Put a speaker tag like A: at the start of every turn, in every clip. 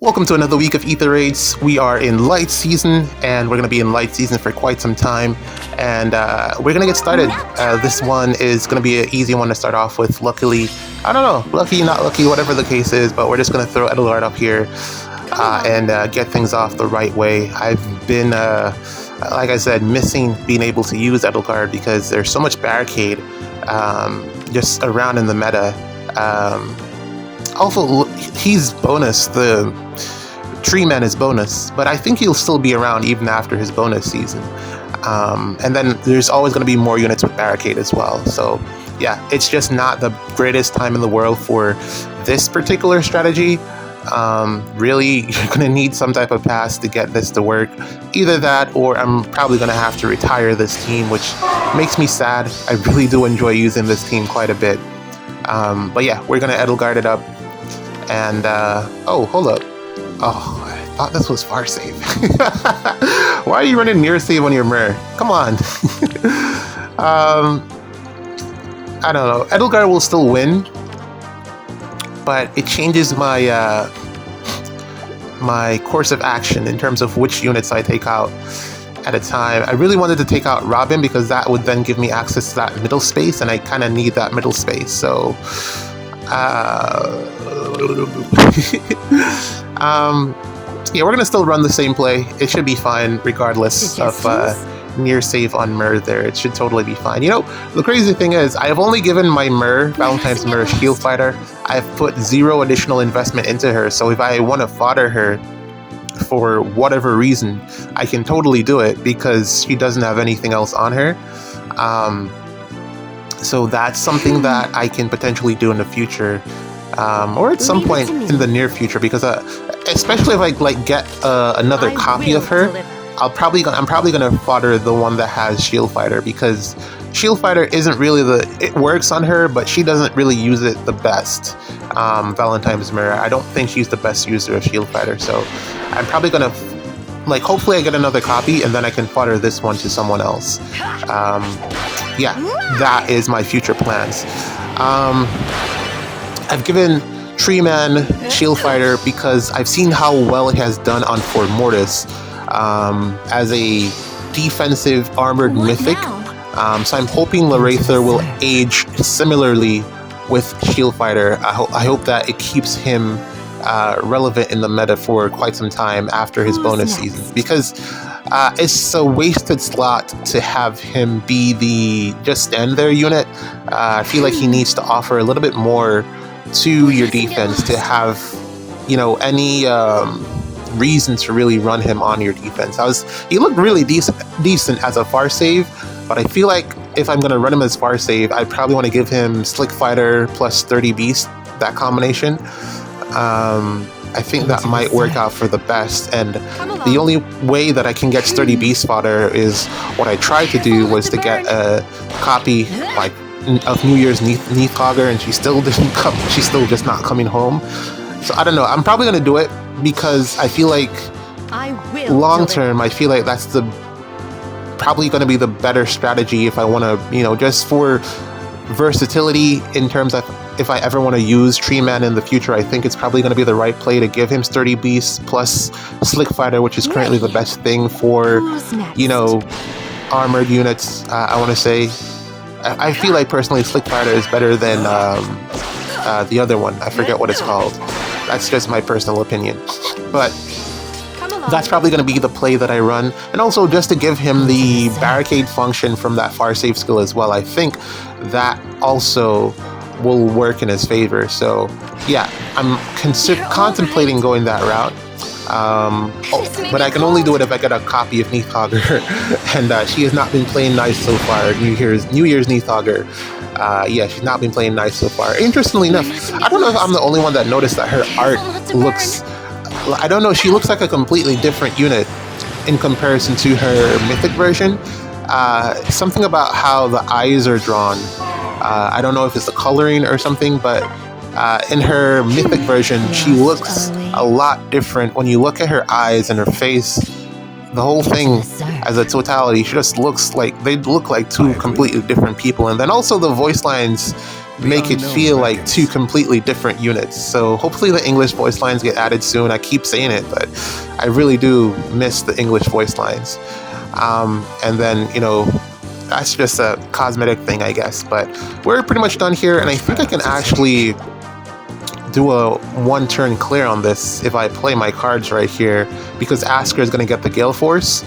A: Welcome to another week of Ether Raids. We are in light season, and we're going to be in light season for quite some time. And we're going to get started. This one is going to be an easy one to start off with. Luckily, I don't know, lucky, not lucky, whatever the case is, but we're just going to throw Edelgard up here and get things off the right way. I've been, like I said, missing being able to use Edelgard because there's so much barricade just around in the meta. Also, he's bonus. The Tree Man is bonus, but I think he'll still be around even after his bonus season. And then there's always going to be more units with Barricade as well. So yeah, it's just not the greatest time in the world for this particular strategy. Really, you're going to need some type of pass to get this to work. Either that, or I'm probably going to have to retire this team, which makes me sad. I really do enjoy using this team quite a bit. But yeah, we're going to Edelgard it up. And, oh, hold up. Oh, I thought this was far save. Why are you running near save on your mirror? Come on. I don't know. Edelgard will still win, but it changes my, my course of action in terms of which units I take out at a time. I really wanted to take out Robin because that would then give me access to that middle space, and I kind of need that middle space. So, yeah, we're gonna still run the same play. It should be fine regardless of near save on Myr there. It should totally be fine. You know, the crazy thing is I have only given my Myr, Valentine's Myr, Shield Fighter. I've put 0 additional investment into her, so if I want to fodder her for whatever reason, I can totally do it because she doesn't have anything else on her. So that's something that I can potentially do in the future, or at some point in the near future, because especially if I get another copy of her, I'm probably gonna fodder the one that has Shield Fighter, because Shield Fighter isn't really it works on her, but she doesn't really use it the best. Valentine's Myr, I don't think she's the best user of Shield Fighter, so I'm probably gonna hopefully I get another copy and then I can fodder this one to someone else. Yeah, that is my future plans. I've given Tree Man Shield Fighter because I've seen how well it has done on Fort Mortis as a defensive armored mythic. So I'm hoping Ather will age similarly with Shield Fighter. I hope that it keeps him relevant in the meta for quite some time after his bonus season, because it's a wasted slot to have him be the just stand there unit. I feel like he needs to offer a little bit more to your defense to have, you know, any reason to really run him on your defense. He looked really decent as a far save, but I feel like if I'm going to run him as far save, I probably want to give him Slick Fighter plus 30 Beast, that combination. I think that might work out for the best, and the only way that I can get sturdy beast fodder is what I tried to do was to get a copy of New Year's Neathcogger, and she still didn't come. She's still just not coming home. So I don't know. I'm probably gonna do it because I feel like long term, I feel like that's probably gonna be the better strategy if I want to, you know, just for versatility in terms of if I ever want to use Tree Man in the future. I think it's probably going to be the right play to give him Sturdy Beast plus Slick Fighter, which is currently the best thing for, you know, armored units. I want to say, I feel like personally Slick Fighter is better than the other one. I forget what it's called. That's just my personal opinion, but that's probably going to be the play that I run. And also just to give him the barricade function from that far save skill as well. I think that also will work in his favor. So yeah, I'm contemplating going that route. But I can only do it if I get a copy of Neathcogger. And she has not been playing nice so far. New Year's Neathcogger. Yeah, she's not been playing nice so far. Interestingly enough, I don't know if I'm the only one that noticed that her art looks, I don't know, she looks like a completely different unit in comparison to her mythic version. Something about how the eyes are drawn. I don't know if it's the coloring or something, but in her mythic version, she looks a lot different. When you look at her eyes and her face, the whole thing as a totality, she just looks like, they look like two completely different people. And then also the voice lines make it feel like two completely different units. So hopefully the English voice lines get added soon. I keep saying it, but I really do miss the English voice lines. And then, you know, that's just a cosmetic thing, I guess. But we're pretty much done here, and I think I can actually do a one-turn clear on this if I play my cards right here, because Asker is going to get the Gale Force,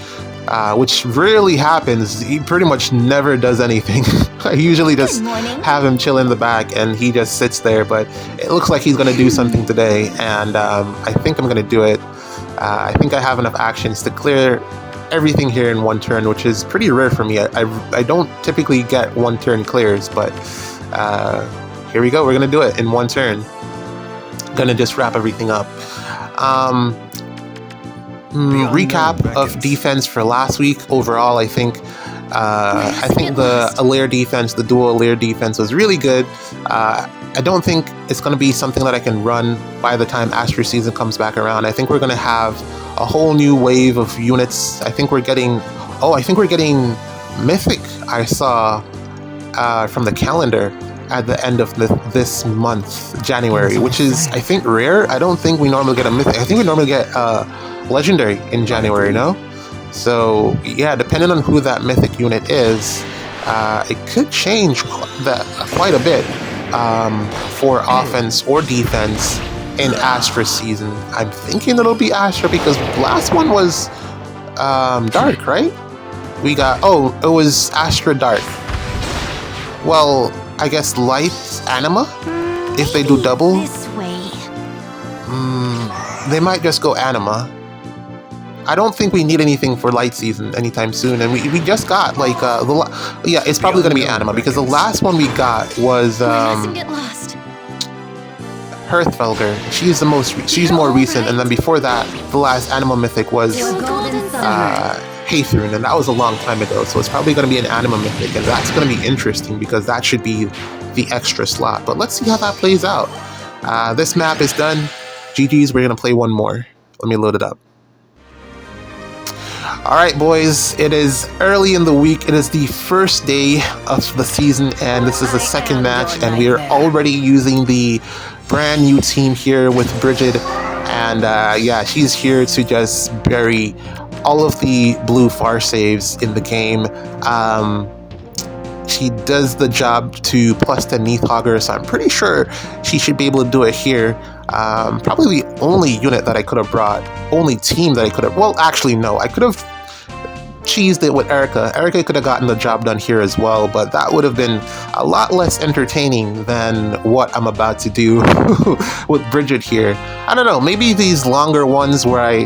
A: which rarely happens. He pretty much never does anything. I usually just have him chill in the back, and he just sits there, but it looks like he's going to do something today, and I think I'm going to do it. I think I have enough actions to clear everything here in one turn, which is pretty rare for me. I don't typically get one-turn clears, but here we go. We're going to do it in one turn. Gonna just wrap everything up. Recap of defense for last week. Overall, I think the Ather defense, the dual Ather defense, was really good. I don't think it's going to be something that I can run by the time Aster season comes back around. I think we're going to have a whole new wave of units. I think we're getting Mythic. I saw from the calendar at the end of this month, January, which is, I think, rare. I don't think we normally get a Mythic. I think we normally get Legendary in January, no? So, yeah, depending on who that Mythic unit is, it could change quite a bit for offense or defense in Astra season. I'm thinking it'll be Astra because the last one was Dark, right? We got, it was Astra Dark. Well, I guess Light Anima, if they do double. They might just go Anima. I don't think we need anything for Light season anytime soon, and we just got like it's probably going to be Anima because the last one we got was Hearthfelger. She's more recent, and then before that, the last Anima Mythic was Ather, and that was a long time ago, so it's probably going to be an Anima Mythic, and that's going to be interesting because that should be the extra slot. But let's see how that plays out. This map is done. GG's, we're going to play one more. Let me load it up. Alright boys, it is early in the week. It is the first day of the season, and this is the second match, and we are already using the brand new team here with Brigid, and yeah, she's here to just bury all of the blue far saves in the game. She does the job to +10 Neathhogger, so I'm pretty sure she should be able to do it here. Probably the only unit that I could have brought, only team that I could have, well, actually no, I could have cheesed it with Erica. Erica could have gotten the job done here as well, but that would have been a lot less entertaining than what I'm about to do with Brigid here. I don't know, maybe these longer ones where I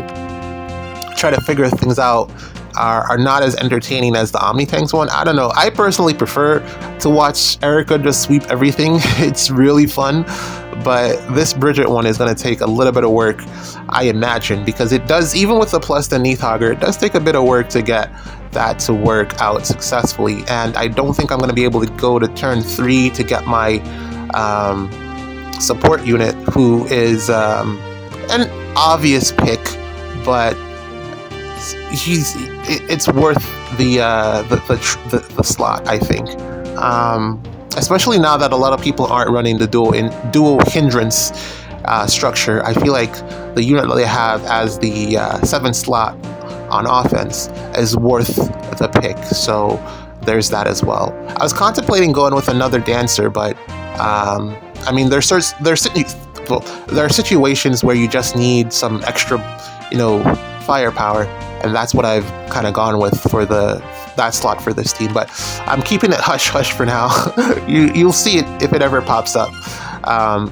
A: try to figure things out are not as entertaining as the Omnitanks one. I don't know. I personally prefer to watch Erica just sweep everything. It's really fun, but this Brigid one is going to take a little bit of work, I imagine, because it does, even with the +10 Neathhogger, it does take a bit of work to get that to work out successfully, and I don't think I'm going to be able to go to turn 3 to get my support unit, who is an obvious pick, but it's worth the slot, I think. Especially now that a lot of people aren't running the dual hindrance structure. I feel like the unit that they have as the 7th slot on offense is worth the pick. So there's that as well. I was contemplating going with another dancer, but I mean, there are situations where you just need some extra, firepower, and that's what I've kind of gone with for that slot for this team. But I'm keeping it hush hush for now. You'll see it if it ever pops up,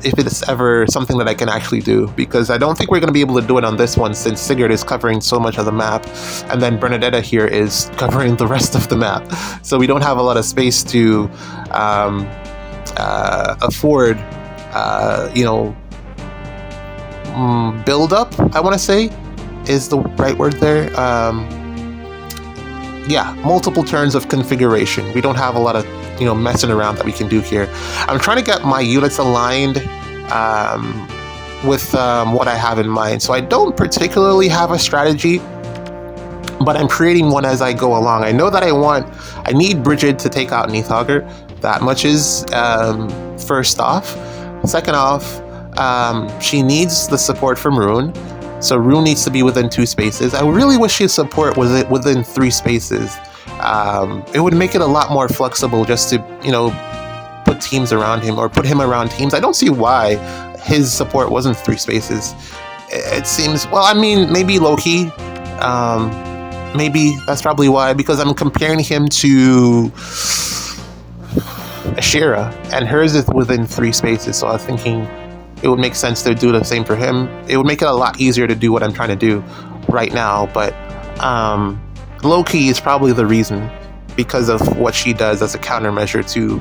A: if it's ever something that I can actually do, because I don't think we're going to be able to do it on this one since Sigurd is covering so much of the map, and then Bernadetta here is covering the rest of the map, so we don't have a lot of space to afford build up, I want to say is the right word there. Yeah, multiple turns of configuration. We don't have a lot of messing around that we can do here. I'm trying to get my units aligned with what I have in mind, so I don't particularly have a strategy, but I'm creating one as I go along. I know that I need Brigid to take out Neathhogger. That much is first off. Second off, she needs the support from Rune. So Rune needs to be within 2 spaces. I really wish his support was within 3 spaces. It would make it a lot more flexible just to, put teams around him or put him around teams. I don't see why his support wasn't 3 spaces. It seems, well, I mean, maybe low-key. Maybe that's probably why, because I'm comparing him to Ashira, and hers is within 3 spaces, so I was thinking it would make sense to do the same for him. It would make it a lot easier to do what I'm trying to do right now, but low-key is probably the reason, because of what she does as a countermeasure to,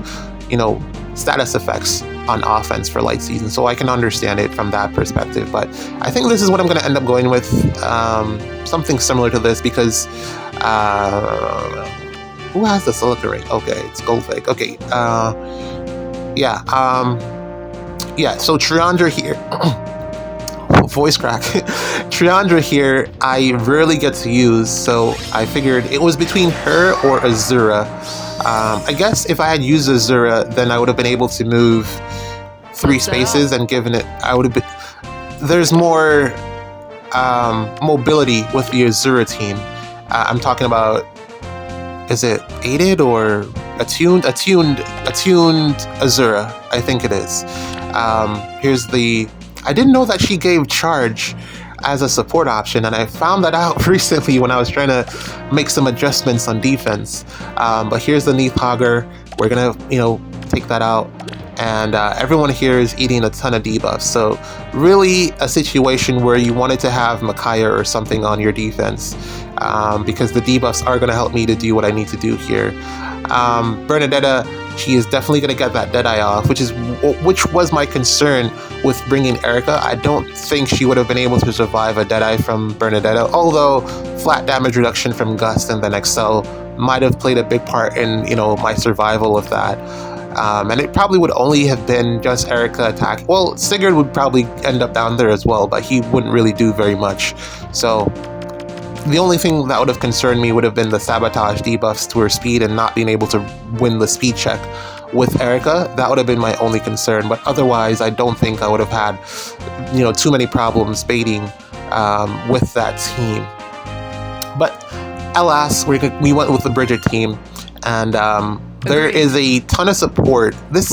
A: status effects on offense for Light Season, so I can understand it from that perspective. But I think this is what I'm going to end up going with, something similar to this, because who has the Silica Ring? Okay, it's Goldfake. Okay, so Triandra here. Voice crack. Triandra here, I rarely get to use, so I figured it was between her or Azura. I guess if I had used Azura, then I would have been able to move 3 spaces and given it. I would have been. There's more mobility with the Azura team. I'm talking about. Is it aided or attuned? Attuned Azura, I think it is. Here's the. I didn't know that she gave charge as a support option, and I found that out recently when I was trying to make some adjustments on defense. But here's the Neathhogger. We're gonna, take that out, and everyone here is eating a ton of debuffs. So really, a situation where you wanted to have Micaiah or something on your defense, because the debuffs are gonna help me to do what I need to do here. Bernadetta, she is definitely going to get that Deadeye off, which was my concern with bringing Erica. I don't think she would have been able to survive a Deadeye from Bernadetta, although flat damage reduction from Gust and then Excel might have played a big part in, my survival of that. And it probably would only have been just Erica attack. Well, Sigurd would probably end up down there as well, but he wouldn't really do very much. So the only thing that would have concerned me would have been the sabotage debuffs to her speed and not being able to win the speed check with Erica. That would have been my only concern, but otherwise I don't think I would have had too many problems baiting with that team. But alas, we went with the Brigid team, and there is a ton of support. This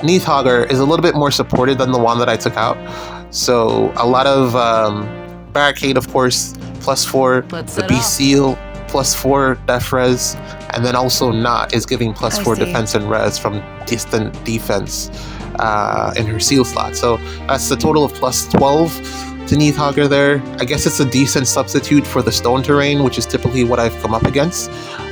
A: Neathhogger is a little bit more supported than the one that I took out, so a lot of Barricade, of course, +4, the Beast Seal, +4 def res, and then also Not is giving +4 defense and res from distant defense in her seal slot. So that's the total of +12 to Neathhogger there. I guess it's a decent substitute for the stone terrain, which is typically what I've come up against.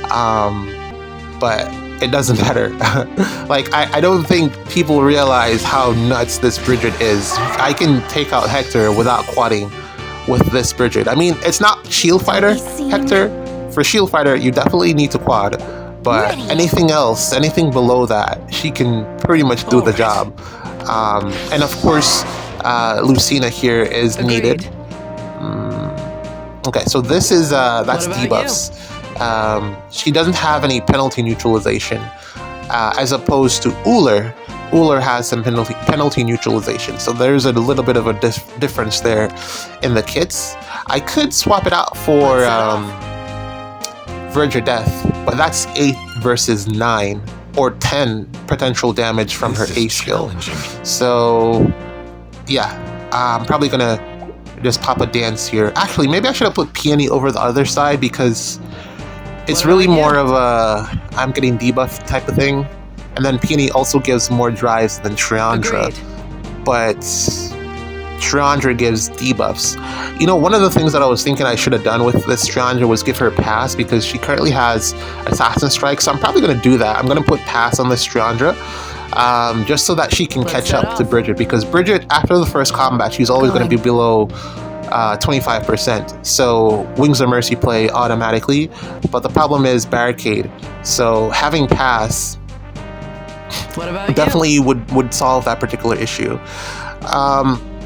A: But it doesn't matter. I don't think people realize how nuts this Brigid is. I can take out Hector without quadding with this Brigid. I mean, it's not Shield Fighter, Hector. For Shield Fighter, you definitely need to quad, but anything else, anything below that, she can pretty much do the job. And of course, Lucina here is needed. Okay, so this is, that's debuffs. She doesn't have any penalty neutralization, as opposed to Uller. Uller has some penalty neutralization, so there's a little bit of a difference there in the kits. I could swap it out for Verge of Death, but that's 8 versus 9, or 10 potential damage from her A skill. So, yeah, I'm probably gonna just pop a dance here. Actually, maybe I should have put Peony over the other side, because it's really more of a I'm getting debuff type of thing. And then Peony also gives more drives than Triandra. But Triandra gives debuffs. One of the things that I was thinking I should have done with this Triandra was give her a pass, because she currently has Assassin Strike, so I'm probably going to do that. I'm going to put pass on this Triandra, just so that she can catch up to Brigid, because Brigid, after the first combat, she's always going to be below 25%, so Wings of Mercy play automatically, but the problem is Barricade, so having pass definitely would solve that particular issue.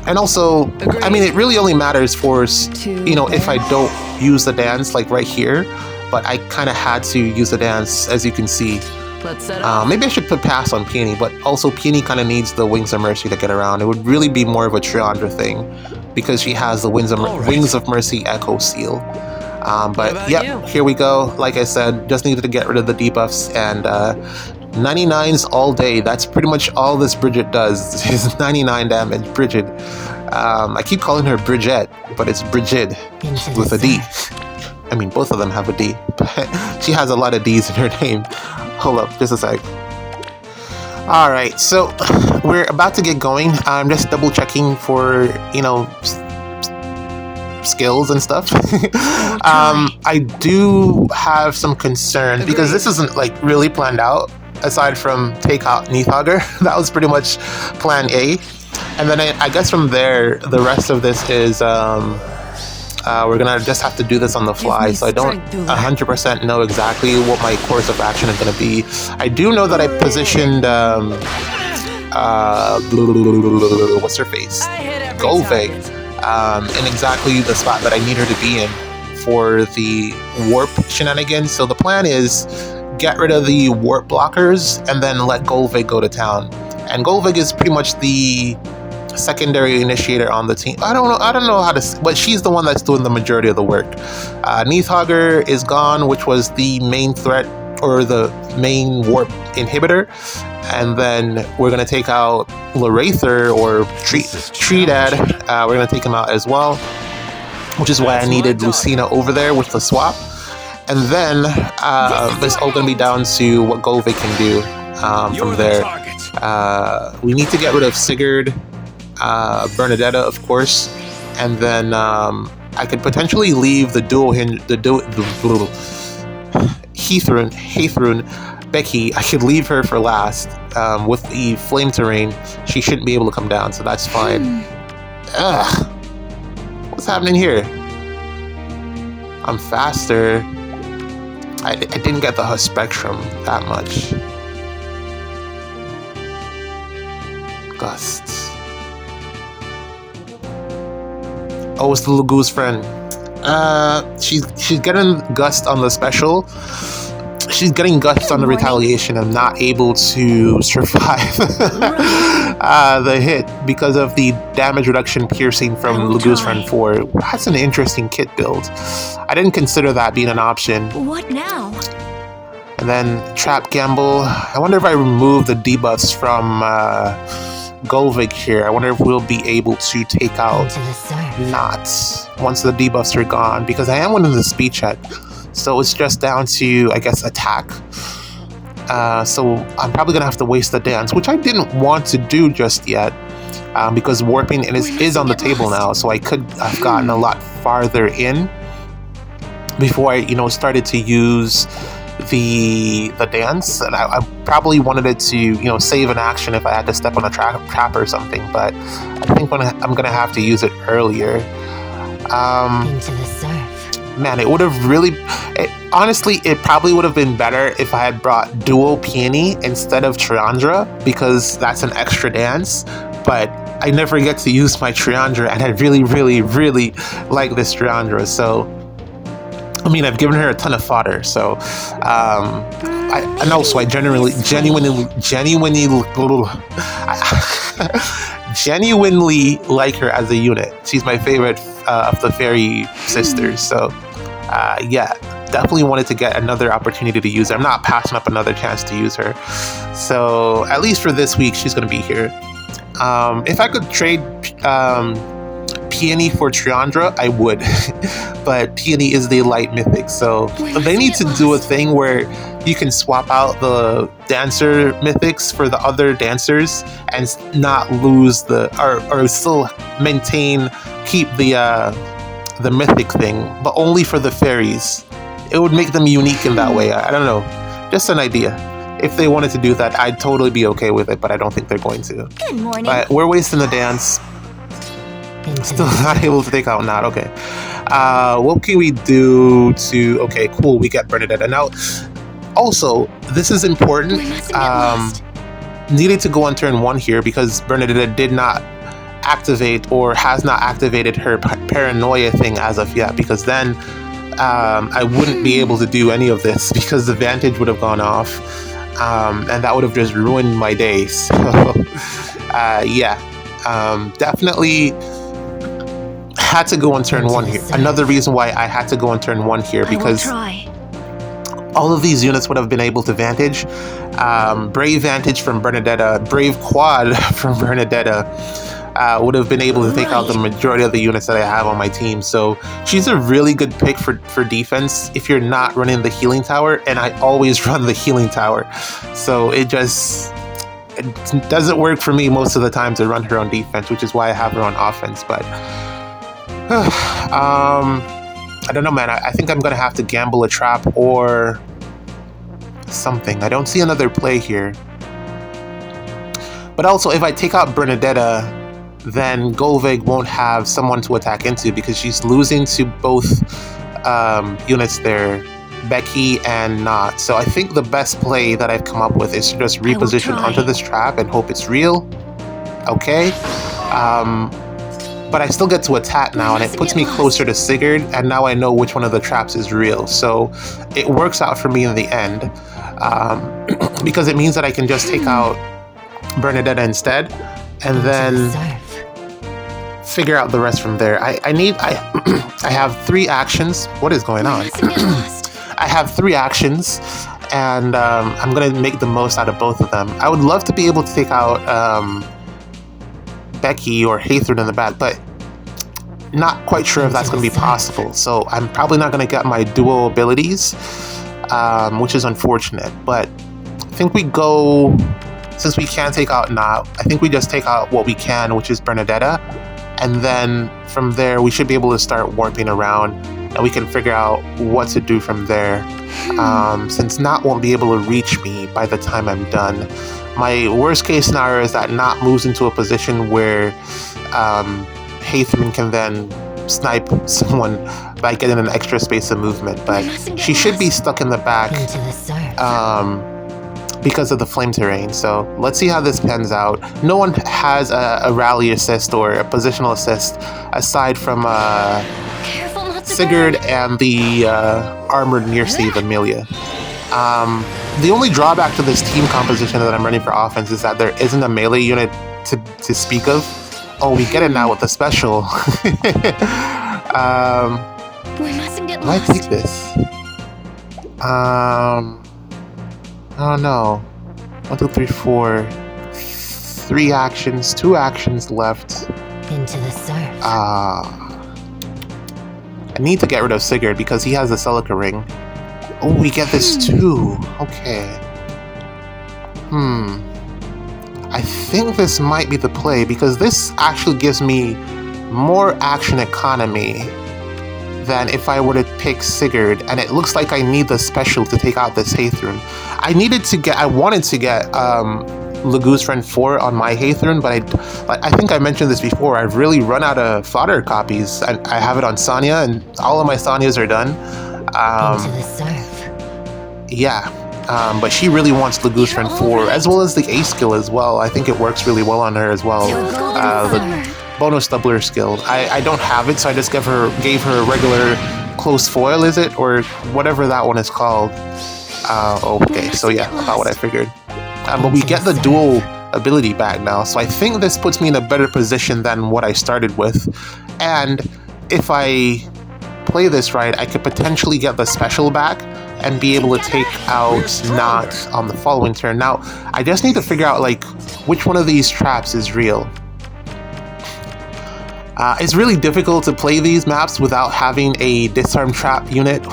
A: And also, I mean, it really only matters for, if I don't use the dance, like right here, but I kind of had to use the dance, as you can see.
B: Let's set off.
A: Maybe I should put pass on Peony, but also Peony kind of needs the Wings of Mercy to get around. It would really be more of a Triandra thing because she has the Wings of Mercy Echo Seal. But yep, here we go. Like I said, just needed to get rid of the debuffs, and 99s all day. That's pretty much all this Brigid does, is 99 damage. Brigid. I keep calling her Brigid, but it's Brigid with a D. I mean, both of them have a D, but she has a lot of D's in her name. Hold up, just a sec. Alright, so we're about to get going. I'm just double checking for, skills and stuff. I do have some concerns because this isn't like really planned out, aside from take out Neathauger. That was pretty much plan A. And then I guess from there, the rest of this is we're gonna just have to do this on the fly, so I don't 100% know exactly what my course of action is gonna be. I do know that I positioned what's her face, Golvig, in exactly the spot that I need her to be in for the warp shenanigans. So the plan is get rid of the warp blockers and then let Golvig go to town. And Golvig is pretty much the secondary initiator on the team. I don't know how to, but she's the one that's doing the majority of the work. Neathauger is gone, which was the main threat or the main warp inhibitor, and then we're gonna take out Larather or Treedad. We're gonna take him out as well, which is why I needed Lucina over there with the swap. And then it's all gonna be down to what Golvig can do from there. We need to get rid of Sigurd, Bernadetta, of course, and then I could potentially leave the Heathrun, Becky. I could leave her for last. With the flame terrain, she shouldn't be able to come down, so that's fine. Ugh, what's happening here? I'm faster. I didn't get the spectrum that much. Gusts. Oh, it's the Lagoose friend. She's getting Gust on the special. She's getting Gust on the retaliation. I'm not able to survive the hit because of the damage reduction piercing from Lagoose friend 4. That's an interesting kit build. I didn't consider that being an option.
C: What now?
A: And then Trap Gamble. I wonder if I remove the debuffs from Golvig here. I wonder if we'll be able to take out Knots once the debuffs are gone, because I am winning the speed check. So it's just down to, I guess, attack. So I'm probably going to have to waste the dance, which I didn't want to do just yet, because warping is on the table now. So I could have gotten a lot farther in before I, started to use the dance, and I probably wanted it to save an action if I had to step on a trap or something, but I think I'm gonna have to use it earlier.
C: Into the surf.
A: Man, it would have honestly, it probably would have been better if I had brought dual Peony instead of Triandra, because that's an extra dance, but I never get to use my Triandra, and I really, really, really like this Triandra, so I mean, I've given her a ton of fodder, so and also I genuinely like her as a unit. She's my favorite of the fairy sisters, so yeah, definitely wanted to get another opportunity to use her. I'm not passing up another chance to use her, so at least for this week she's going to be here. If I could trade Peony for Triandra, I would, but Peony is the light mythic, so they need to do a thing where you can swap out the dancer mythics for the other dancers and not lose or still keep the mythic thing, but only for the fairies. It would make them unique in that way. I don't know, just an idea. If they wanted to do that, I'd totally be okay with it, but I don't think they're going to.
C: Good morning.
A: But we're wasting the dance. Still not able to take out Not. Okay. What can we do to... Okay, cool. We get Bernadetta. Now, also, this is important. Needed to go on turn 1 here because Bernadetta did not activate or has not activated her paranoia thing as of yet, because then I wouldn't be able to do any of this because the Vantage would have gone off. and that would have just ruined my day. So, yeah, definitely had to go on turn 1 here. Another reason why I had to go on turn 1 here, because all of these units would have been able to vantage. Brave Vantage from Bernadetta, Brave Quad from Bernadetta would have been able to take out the majority of the units that I have on my team. So she's a really good pick for defense if you're not running the healing tower, and I always run the healing tower. So it doesn't work for me most of the time to run her on defense, which is why I have her on offense. But I don't know, man. I think I'm gonna have to gamble a trap or something. I don't see another play here. But also, if I take out Bernadetta, then Golvig won't have someone to attack into because she's losing to both units there, Becky and Not. So I think the best play that I've come up with is to just reposition onto this trap and hope it's real. Okay. But I still get to attack now, and it puts me closer to Sigurd, and now I know which one of the traps is real. So it works out for me in the end, because it means that I can just take out Bernadetta instead, and then figure out the rest from there. I have 3 actions. What is going on? I have 3 actions, and I'm gonna make the most out of both of them. I would love to be able to take out Becky or Ather in the back, but not quite sure if that's going to be possible. So I'm probably not going to get my dual abilities, which is unfortunate. But I think we go, since we can't take out Not, I think we just take out what we can, which is Bernadetta, and then from there we should be able to start warping around, and we can figure out what to do from there. Since Not won't be able to reach me by the time I'm done. My worst case scenario is that Not moves into a position where Ather can then snipe someone by getting an extra space of movement, but she should be stuck in the back because of the flame terrain. So let's see how this pans out. No one has a rally assist or a positional assist aside from Sigurd and the armored near-sleeve Amelia. The only drawback to this team composition that I'm running for offense is that there isn't a melee unit to speak of. Oh, we get it now with the special.
C: We mustn't get
A: Will I
C: lost.
A: take this? Oh no. 1, 2, 3, 4. 3 actions, 2 actions left.
C: Into the surf.
A: I need to get rid of Sigurd because he has the Celica ring. Oh, we get this too. Okay. I think this might be the play because this actually gives me more action economy than if I were to pick Sigurd, and it looks like I need the special to take out this Ather. I wanted to get Lagoose Friend 4 on my Ather, but I think I mentioned this before. I've really run out of fodder copies. I have it on Sonya, and all of my Sonyas are done.
C: Into the surf.
A: Yeah, but she really wants Lagoose Friend 4, as well as the A skill as well. I think it works really well on her as well. The bonus doubler skill. I don't have it, so I just gave her a regular close foil, is it? Or whatever that one is called. Okay, so yeah, about what I figured. But we get the dual ability back now, so I think this puts me in a better position than what I started with. And if I play this right, I could potentially get the special back and be able to take out Not on the following turn. Now, I just need to figure out like which one of these traps is real. It's really difficult to play these maps without having a disarm trap unit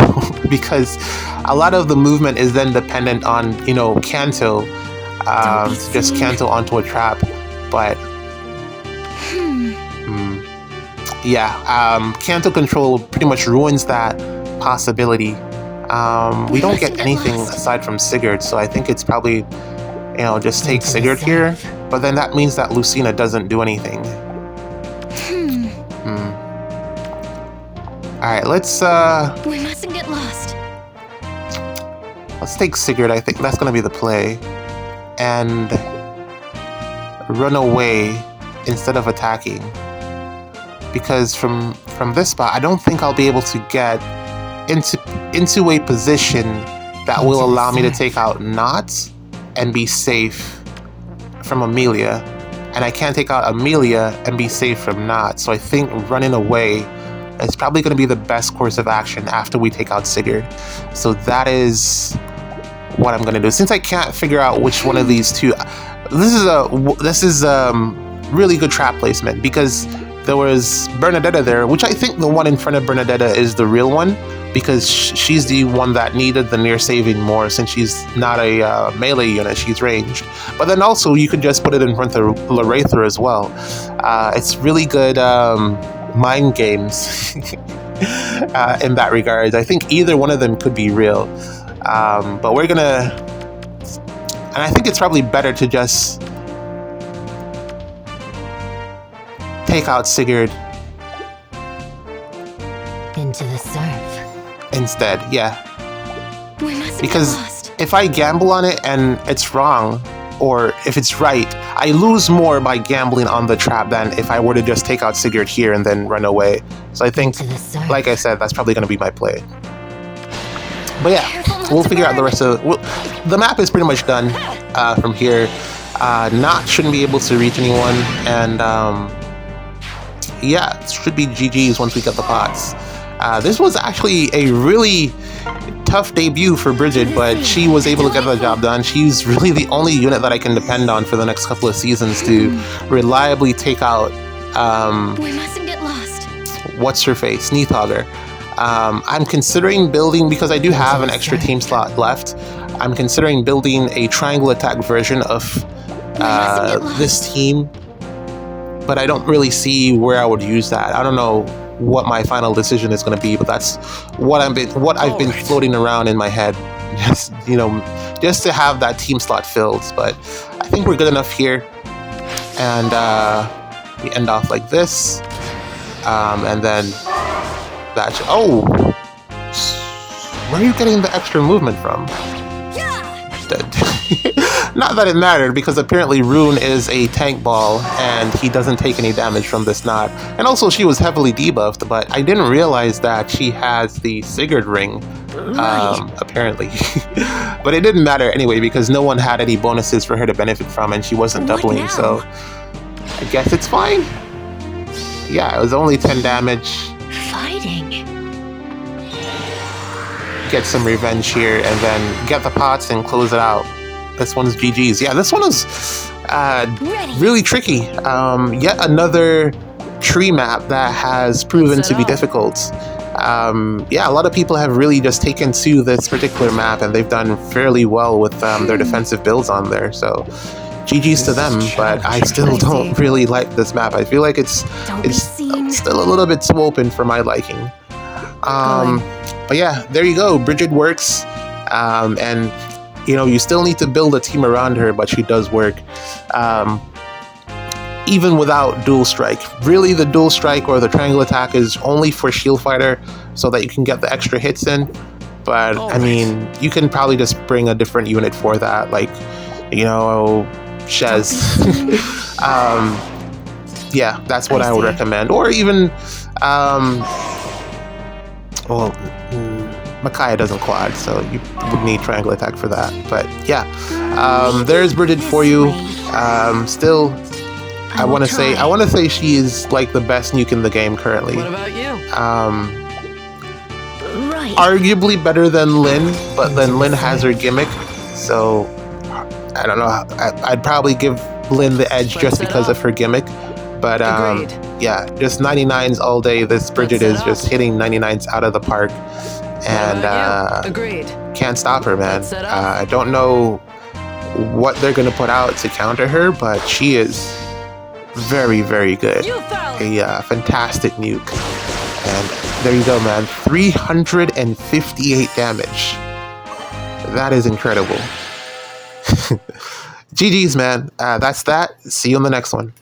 A: because a lot of the movement is then dependent on, Canto, to just Canto onto a trap. But yeah, Canto control pretty much ruins that possibility. We don't get anything aside from Sigurd, so I think it's probably, just take Sigurd here. But then that means that Lucina doesn't do anything. Alright, let's
C: We mustn't get lost.
A: let's take Sigurd. I think that's gonna be the play. And run away instead of attacking. Because from this spot, I don't think I'll be able to get into a position that will allow me to take out Not and be safe from Amelia, and I can't take out Amelia and be safe from Not. So I think running away is probably going to be the best course of action after we take out Sigurd. So that is what I'm going to do. Since I can't figure out which one of these two, this is really good trap placement, because there was Bernadetta there, which I think the one in front of Bernadetta is the real one, because she's the one that needed the near saving more, since she's not a melee unit, she's ranged. But then also you could just put it in front of Laretha as well. It's really good mind games in that regard. I think either one of them could be real. But we're gonna, and I think it's probably better to just take out Sigurd
C: Into the surf.
A: instead, yeah.
C: We mustn't
A: Because
C: get lost.
A: if I gamble on it and it's wrong, or if it's right, I lose more by gambling on the trap than if I were to just take out Sigurd here and then run away. So I think,
C: Into the surf.
A: like I said, that's probably going to be my play. But yeah,
C: Careful not
A: we'll
C: to
A: figure out the
C: burn.
A: rest of... the map is pretty much done from here. Not shouldn't be able to reach anyone, and yeah, it should be GG's once we get the pots. This was actually a really tough debut for Brigid, but she was able to get the job done. She's really the only unit that I can depend on for the next couple of seasons to reliably take out
C: We mustn't get lost.
A: what's her face, Neathogger. I'm considering building, because I do have an extra team slot left, I'm considering building a triangle attack version of this team, but I don't really see where I would use that. I don't know what my final decision is going to be, but that's what I've been floating around in my head, just just to have that team slot filled. But I think we're good enough here, and we end off like this, and then that. Oh, where are you getting the extra movement from? Not that it mattered, because apparently Rune is a tank ball and he doesn't take any damage from this knot. And also she was heavily debuffed, but I didn't realize that she has the Sigurd ring, apparently. But it didn't matter anyway, because no one had any bonuses for her to benefit from, and she wasn't
C: What
A: doubling,
C: now?
A: so I guess it's fine. Yeah, it was only 10 damage.
C: Fighting.
A: Get some revenge here, and then get the pots and close it out. This one's GG's. Yeah, this one is
C: Ready.
A: really tricky. Yet another tree map that has proven to be difficult. Yeah, a lot of people have really just taken to this particular map, and they've done fairly well with their defensive builds on there. So GG's to them, but I still don't really like this map. I feel like it's
C: seen.
A: still a little bit too open for my liking. But yeah, there you go. Brigid works, and you still need to build a team around her, but she does work. Even without dual strike. Really, the dual strike or the triangle attack is only for shield fighter, so that you can get the extra hits in. But I mean, you can probably just bring a different unit for that, like Shez. Yeah, that's what I would recommend. Or even Micaiah doesn't quad, so you would need triangle attack for that. But yeah, there's Brigid for you. Still, I want to say she is like the best nuke in the game currently.
B: What about you?
C: Right.
A: Arguably better than Lynn, but then Lynn has her gimmick, so I don't know. I'd probably give Lynn the edge just because of her gimmick. But
B: Agreed.
A: yeah, just 99s all day. This Brigid is just hitting 99s out of the park, and
B: Agreed.
A: can't stop her, man.
B: Set up.
A: I don't know what they're gonna put out to counter her, but she is very, very good.
B: You fell.
A: A fantastic nuke. And there you go, man. 358 damage. That is incredible. GG's, man. That's that. See you on the next one.